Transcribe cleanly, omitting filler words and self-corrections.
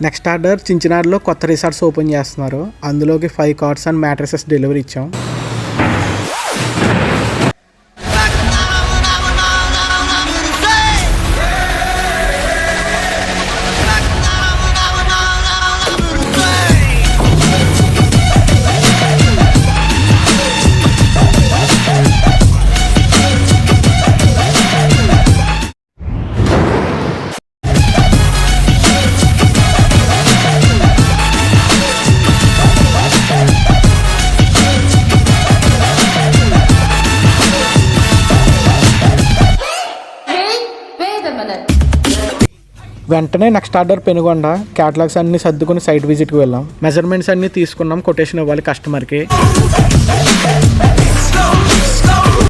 Next order చించినాడులో కొత్త resorts open చేస్తున్నారు. అందులోకి 5 కార్డ్స్ అండ్ మ్యాట్రసెస్ డెలివరీ ఇచ్చాం. వెంటనే నెక్స్ట్ ఆర్డర్ పెనుగొండ. క్యాటలాగ్స్ అన్ని సర్దుకుని సైట్ విజిట్కి వెళ్ళాం. మెజర్మెంట్స్ అన్ని తీసుకున్నాం. కొటేషన్ ఇవ్వాలి కస్టమర్కి.